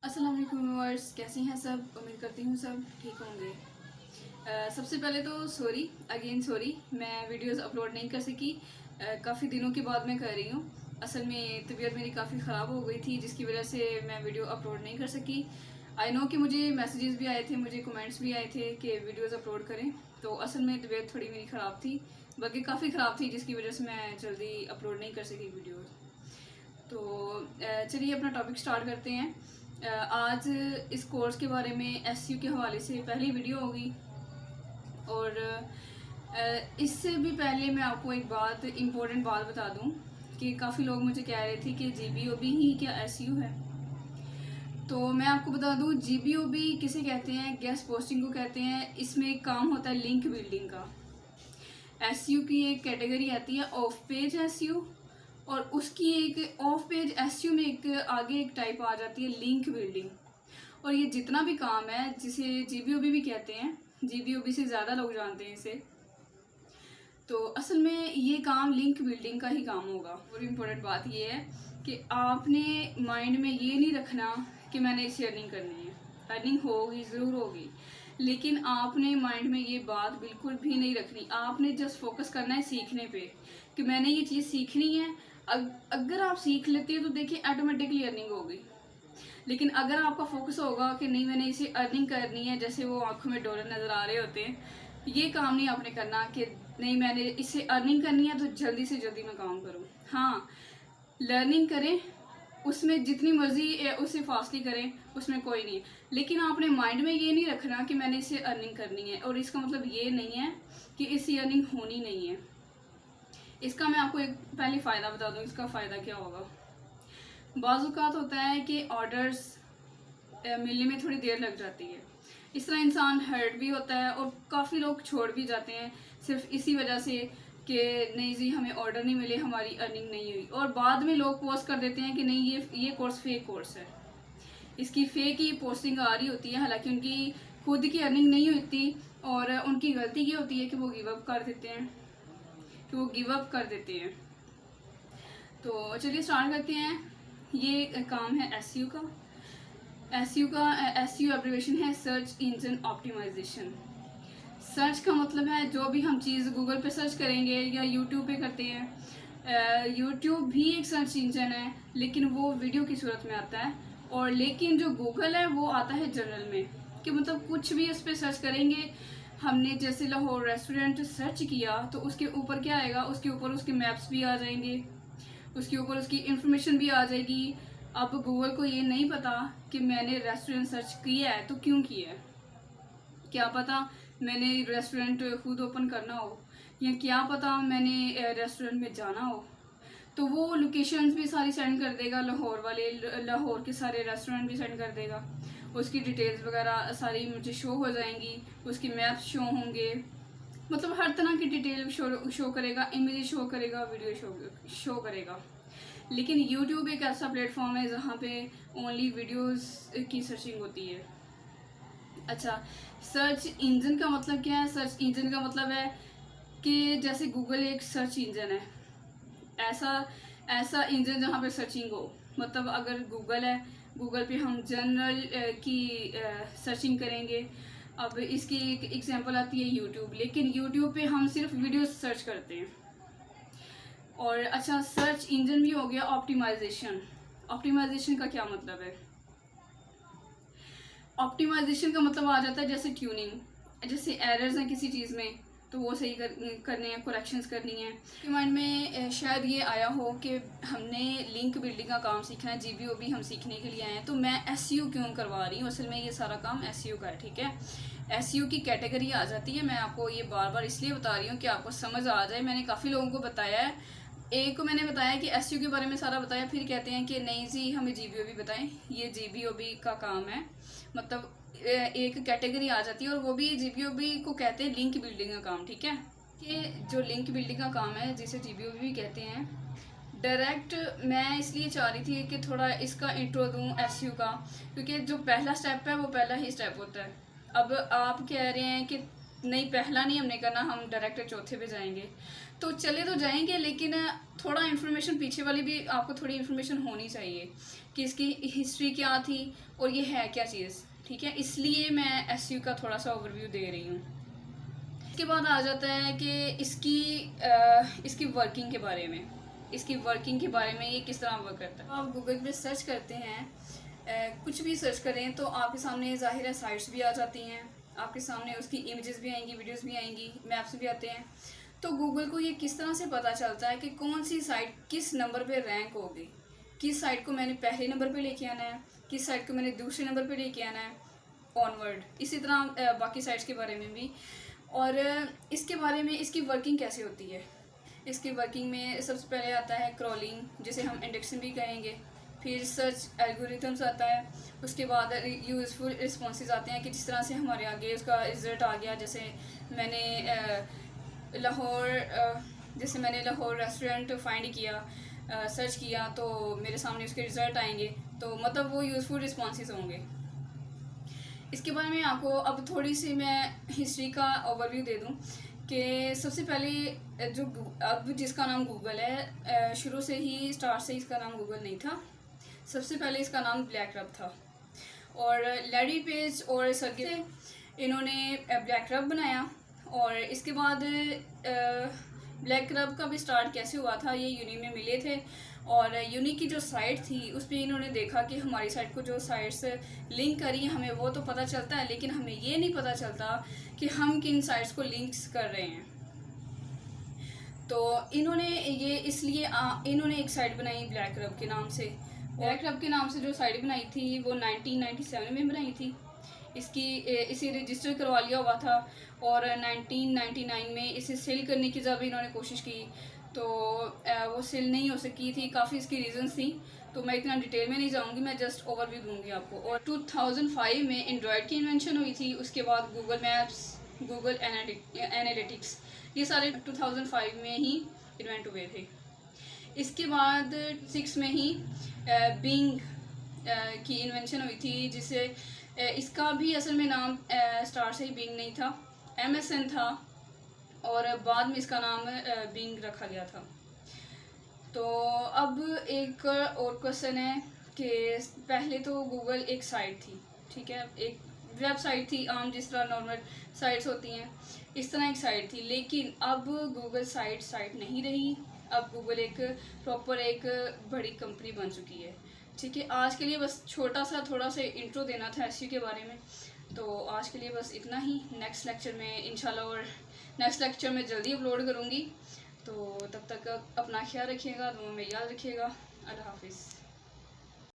अस्सलाम वालेकुम व्यूअर्स, कैसी हैं सब। उम्मीद करती हूँ सब ठीक होंगे। सबसे पहले तो सॉरी मैं वीडियोस अपलोड नहीं कर सकी। काफ़ी दिनों के बाद मैं कर रही हूँ। असल में तबीयत मेरी काफ़ी ख़राब हो गई थी, जिसकी वजह से मैं वीडियो अपलोड नहीं कर सकी। आई नो कि मुझे मैसेजेस भी आए थे, मुझे कमेंट्स भी आए थे कि वीडियोस अपलोड करें। तो असल में तबीयत थोड़ी मेरी ख़राब थी, बल्कि काफ़ी ख़राब थी, जिसकी वजह से मैं जल्दी अपलोड नहीं कर सकी वीडियोज़। तो चलिए अपना टॉपिक स्टार्ट करते हैं। आज इस कोर्स के बारे में एसयू के हवाले से पहली वीडियो होगी। और इससे भी पहले मैं आपको एक इम्पोर्टेंट बात बता दूं कि काफ़ी लोग मुझे कह रहे थे कि जीबीओबी ही क्या एसयू है। तो मैं आपको बता दूं, जीबीओबी किसे कहते हैं, गेस्ट पोस्टिंग को कहते हैं। इसमें एक काम होता है लिंक बिल्डिंग का। एसयू की एक कैटेगरी आती है ऑफ पेज एसयू, और उसकी एक ऑफ पेज एसयू में एक आगे एक टाइप आ जाती है लिंक बिल्डिंग। और ये जितना भी काम है, जिसे जीबीओबी भी कहते हैं, जीबीओबी से ज़्यादा लोग जानते हैं इसे, तो असल में ये काम लिंक बिल्डिंग का ही काम होगा। और इम्पोर्टेंट बात ये है कि आपने माइंड में ये नहीं रखना कि मैंने इसे अर्निंग करनी है। अर्निंग होगी, ज़रूर होगी, लेकिन आपने माइंड में ये बात बिल्कुल भी नहीं रखनी। आपने जस्ट फोकस करना है सीखने पे कि मैंने ये चीज़ सीखनी है। अगर आप सीख लेते हो तो देखिए ऑटोमेटिकली अर्निंग होगी। लेकिन अगर आपका फोकस होगा कि नहीं मैंने इसे अर्निंग करनी है, जैसे वो आंखों में डॉलर नज़र आ रहे होते हैं, ये काम नहीं आपने करना कि नहीं मैंने इसे अर्निंग करनी है तो जल्दी से जल्दी मैं काम करूँ। हाँ, लर्निंग करें, उसमें जितनी मर्जी उसे फास्टली करें, उसमें कोई नहीं है। लेकिन आपने माइंड में ये नहीं रखना कि मैंने इसे अर्निंग करनी है। और इसका मतलब ये नहीं है कि इससे अर्निंग होनी नहीं है। इसका मैं आपको एक पहले फ़ायदा बता दूं। इसका फ़ायदा क्या होगा। बाज़-औक़ात होता है कि ऑर्डर्स मिलने में थोड़ी देर लग जाती है। इस तरह इंसान हर्ट भी होता है और काफ़ी लोग छोड़ भी जाते हैं सिर्फ इसी वजह से कि नहीं जी हमें ऑर्डर नहीं मिले, हमारी अर्निंग नहीं हुई। और बाद में लोग पोस्ट कर देते हैं कि नहीं ये कोर्स फेक कोर्स है, इसकी फेक ही पोस्टिंग आ रही होती है, हालांकि उनकी खुद की अर्निंग नहीं होती। और उनकी गलती ये होती है कि वो गिव अप कर देते हैं। तो चलिए स्टार्ट करते हैं। ये काम है एसयू का। एसयू एब्रिविएशन है सर्च इंजन ऑप्टिमाइजेशन। सर्च का मतलब है जो भी हम चीज़ गूगल पे सर्च करेंगे या यूट्यूब पे करते हैं। यूट्यूब भी एक सर्च इंजन है, लेकिन वो वीडियो की सूरत में आता है। और लेकिन जो गूगल है वो आता है जनरल में, कि मतलब कुछ भी उस पर सर्च करेंगे। हमने जैसे लाहौर रेस्टोरेंट सर्च किया तो उसके ऊपर क्या आएगा, उसके ऊपर उसके मैप्स भी आ जाएंगे, उसके ऊपर उसकी इंफॉर्मेशन भी आ जाएगी। अब गूगल को ये नहीं पता कि मैंने रेस्टोरेंट सर्च किया है तो क्यों किया है। क्या पता मैंने रेस्टोरेंट खुद ओपन करना हो, या क्या पता मैंने रेस्टोरेंट में जाना हो, तो वो लोकेशंस भी सारी सेंड कर देगा। लाहौर के सारे रेस्टोरेंट भी सेंड कर देगा। उसकी डिटेल्स वगैरह सारी मुझे शो हो जाएंगी, उसकी मैप्स शो होंगे, मतलब हर तरह की डिटेल शो करेगा, इमेज शो करेगा, वीडियो शो करेगा। लेकिन यूट्यूब एक ऐसा प्लेटफॉर्म है जहाँ पे ओनली वीडियोस की सर्चिंग होती है। अच्छा, सर्च इंजन का मतलब क्या है। सर्च इंजन का मतलब है कि जैसे गूगल एक सर्च इंजन है, ऐसा इंजन जहाँ पे सर्चिंग हो। मतलब अगर गूगल है, गूगल पे हम जनरल की सर्चिंग करेंगे। अब इसकी एक एग्जांपल आती है यूट्यूब, लेकिन यूट्यूब पे हम सिर्फ वीडियो सर्च करते हैं। और अच्छा, सर्च इंजन भी हो गया ऑप्टिमाइजेशन। ऑप्टिमाइजेशन का क्या मतलब है। ऑप्टिमाइजेशन का मतलब आ जाता है जैसे ट्यूनिंग, जैसे एरर्स हैं किसी चीज़ में तो वो सही करने हैं, करेक्शंस करनी है। आपके माइंड में शायद ये आया हो कि हमने लिंक बिल्डिंग का काम सीखना है, जीबीओबी हम सीखने के लिए आए हैं, तो मैं एसयू क्यों करवा रही हूँ। असल में ये सारा काम एसयू का है, ठीक है। एसयू की कैटेगरी आ जाती है। मैं आपको ये बार बार इसलिए बता रही हूँ कि आपको समझ आ जाए। मैंने काफ़ी लोगों को बताया है। एक को मैंने बताया कि एसयू के बारे में सारा बताया, फिर कहते हैं कि नहीं जी हमें जीबीओबी बताएं। ये जीबीओबी का काम है, मतलब एक कैटेगरी आ जाती है। और वो भी जीबीओबी को कहते हैं लिंक बिल्डिंग का काम, ठीक है। कि जो लिंक बिल्डिंग का काम है, जिसे जीबीओबी भी कहते हैं। डायरेक्ट मैं इसलिए चाह रही थी कि थोड़ा इसका इंट्रो दूं एसयू का, क्योंकि जो पहला स्टेप है वो पहला ही स्टेप होता है। अब आप कह रहे हैं कि नहीं, पहला नहीं हमने करना, हम डायरेक्ट चौथे पे जाएंगे। तो चले तो जाएंगे, लेकिन थोड़ा इन्फॉर्मेशन पीछे वाली भी आपको थोड़ी इन्फॉर्मेशन होनी चाहिए कि इसकी हिस्ट्री क्या थी और ये है क्या चीज़, ठीक है। इसलिए मैं एसईओ का थोड़ा सा ओवरव्यू दे रही हूँ। इसके बाद आ जाता है कि इसकी वर्किंग के बारे में, इसकी वर्किंग के बारे में, ये किस तरह वर्क करता है। आप गूगल पे सर्च करते हैं, कुछ भी सर्च करें तो आपके सामने ज़ाहिर है साइट्स भी आ जाती हैं, आपके सामने उसकी इमेजेस भी आएंगी, वीडियोस भी आएंगी, मैप्स भी आते हैं। तो गूगल को ये किस तरह से पता चलता है कि कौन सी साइट किस नंबर पे रैंक होगी, किस साइट को मैंने पहले नंबर पे लेके आना है, किस साइट को मैंने दूसरे नंबर पे लेके आना है, ऑनवर्ड। इसी तरह बाकी साइट्स के बारे में भी। और इसके बारे में इसकी वर्किंग कैसे होती है। इसकी वर्किंग में सबसे पहले आता है क्रॉलिंग, जिसे हम इंडेक्सिंग भी कहेंगे। फिर सर्च एल्गोरिथम्स आता है, उसके बाद यूज़फुल रिस्पॉन्सेज आते हैं कि जिस तरह से हमारे आगे उसका रिज़ल्ट आ गया। जैसे मैंने लाहौर रेस्टोरेंट फाइंड किया, सर्च किया, तो मेरे सामने उसके रिज़ल्ट आएंगे, तो मतलब वो यूज़फुल रिस्पॉन्सेज होंगे। इसके बारे में आपको अब थोड़ी सी मैं हिस्ट्री का ओवरव्यू दे दूं कि सबसे पहले जो अब जिसका नाम गूगल है, शुरू से ही स्टार्ट से इसका नाम गूगल नहीं था। सबसे पहले इसका नाम ब्लैक रब था, और लैरी पेज और सर्गे इन्होंने ब्लैक रब बनाया। और इसके बाद ब्लैक रब का भी स्टार्ट कैसे हुआ था, ये यूनी में मिले थे, और यूनी की जो साइट थी उस पर इन्होंने देखा कि हमारी साइट को जो साइट्स लिंक करी हमें वो तो पता चलता है, लेकिन हमें ये नहीं पता चलता कि हम किन साइट्स को लिंक्स कर रहे हैं। तो इन्होंने इन्होंने एक साइट बनाई ब्लैक रब के नाम से। ब्लैक रब के नाम से जो साइट बनाई थी वो 1997 में बनाई थी। इसे रजिस्टर करवा लिया हुआ था, और 1999 में इसे सेल करने की जब इन्होंने कोशिश की तो वो सेल नहीं हो सकी थी। काफ़ी इसकी रीजंस थी, तो मैं इतना डिटेल में नहीं जाऊंगी, मैं जस्ट ओवरव्यू दूंगी आपको। और 2005 में एंड्रॉयड की इन्वेंशन हुई थी। उसके बाद गूगल मैप्स, गूगल एनालिटिक्स, ये सारे 2005 में ही इन्वेंट हुए थे। इसके बाद 6 में ही बिंग की इन्वेंशन हुई थी, जिसे इसका भी असल में नाम स्टार्ट से ही बिंग नहीं था, MSN था, और बाद में इसका नाम बिंग रखा गया था। तो अब एक और क्वेश्चन है कि पहले तो गूगल एक साइट थी, ठीक है, एक वेबसाइट थी आम, जिस तरह नॉर्मल साइट्स होती हैं इस तरह एक साइट थी। लेकिन अब गूगल साइट नहीं रही, अब गूगल एक प्रॉपर एक बड़ी कंपनी बन चुकी है, ठीक है। आज के लिए बस छोटा सा थोड़ा सा इंट्रो देना था एसईओ के बारे में, तो आज के लिए बस इतना ही। नेक्स्ट लेक्चर में इंशाल्लाह, और नेक्स्ट लेक्चर में जल्दी अपलोड करूँगी, तो तब तक अपना ख्याल रखिएगा, दुआ में याद रखिएगा। अल्लाह हाफिज़।